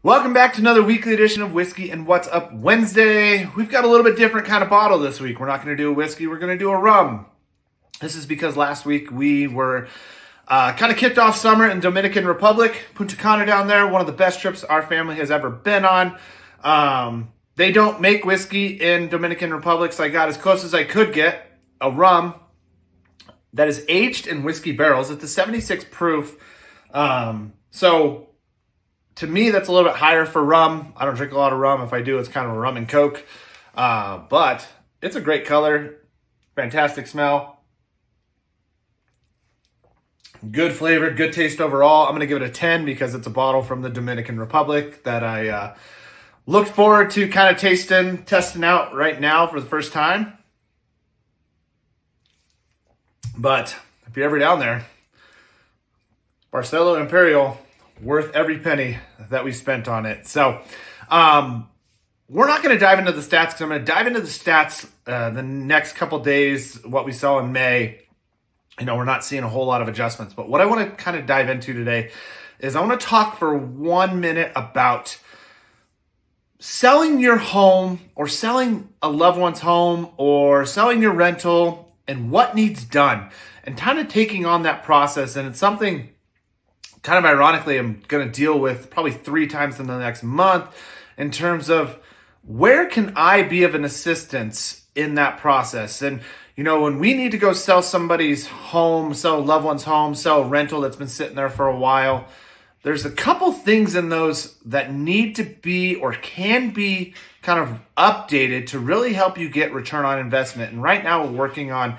Welcome back to another weekly edition of Whiskey and What's Up Wednesday. We've got a little bit different kind of bottle this week. We're not going to do a whiskey, we're going to do a rum. This is because last week we were kind of kicked off summer in Dominican Republic, Punta Cana down there, one of the best trips our family has ever been on. They don't make whiskey in Dominican Republic, so I got as close as I could get a rum that is aged in whiskey barrels. It's a 76 proof. So to me, that's a little bit higher for rum. I don't drink a lot of rum. If I do, it's kind of a rum and coke. But it's a great color, fantastic smell, good flavor, good taste overall. I'm going to give it a 10 because it's a bottle from the Dominican Republic that I look forward to kind of testing out right now for the first time. But if you're ever down there, Barcelo Imperial, worth every penny that we spent on it. So we're not going to dive into the stats because I'm going to dive into the stats the next couple days, what we saw in May. We're not seeing a whole lot of adjustments. But what I want to kind of dive into today is I want to talk for 1 minute about selling your home or selling a loved one's home or selling your rental and what needs done and kind of taking on that process. And it's something kind of ironically I'm going to deal with probably 3 times in the next month in terms of where can I be of an assistance in that process. And, when we need to go sell somebody's home, sell a loved one's home, sell a rental that's been sitting there for a while, there's a couple things in those that need to be or can be kind of updated to really help you get return on investment. And right now we're working on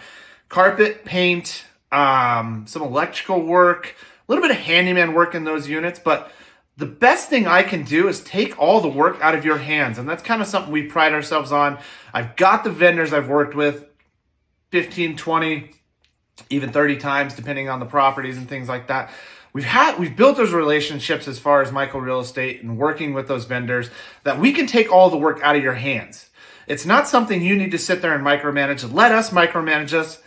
carpet, paint, some electrical work, a little bit of handyman work in those units. But the best thing I can do is take all the work out of your hands. And that's kind of something we pride ourselves on. I've got the vendors I've worked with 15, 20, even 30 times, depending on the properties and things like that. We've built those relationships as far as Michel Real Estate and working with those vendors that we can take all the work out of your hands. It's not something you need to sit there and micromanage. Let us micromanage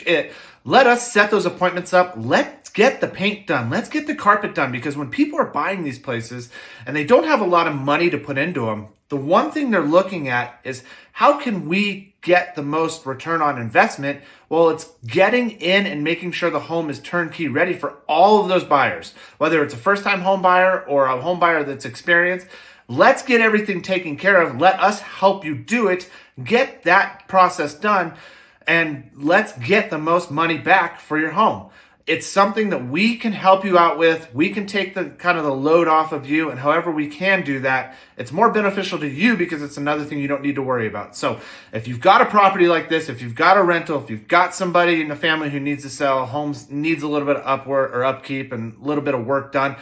it. Let us set those appointments up. Let's get the paint done. Let's get the carpet done, because when people are buying these places and they don't have a lot of money to put into them, the one thing they're looking at is how can we get the most return on investment? Well, it's getting in and making sure the home is turnkey ready for all of those buyers, whether it's a first-time home buyer or a home buyer that's experienced. Let's get everything taken care of. Let us help you do it. Get that process done. And let's get the most money back for your home. It's something that we can help you out with. We can take the kind of the load off of you, and however we can do that, it's more beneficial to you because it's another thing you don't need to worry about. So if you've got a property like this, if you've got a rental, if you've got somebody in the family who needs to sell, homes needs a little bit of upkeep and a little bit of work done,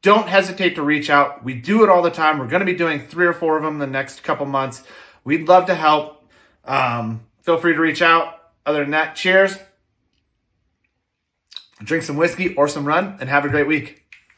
don't hesitate to reach out. We do it all the time. We're going to be doing 3 or 4 of them the next couple months. We'd love to help. Feel free to reach out. Other than that, cheers. Drink some whiskey or some rum and have a great week.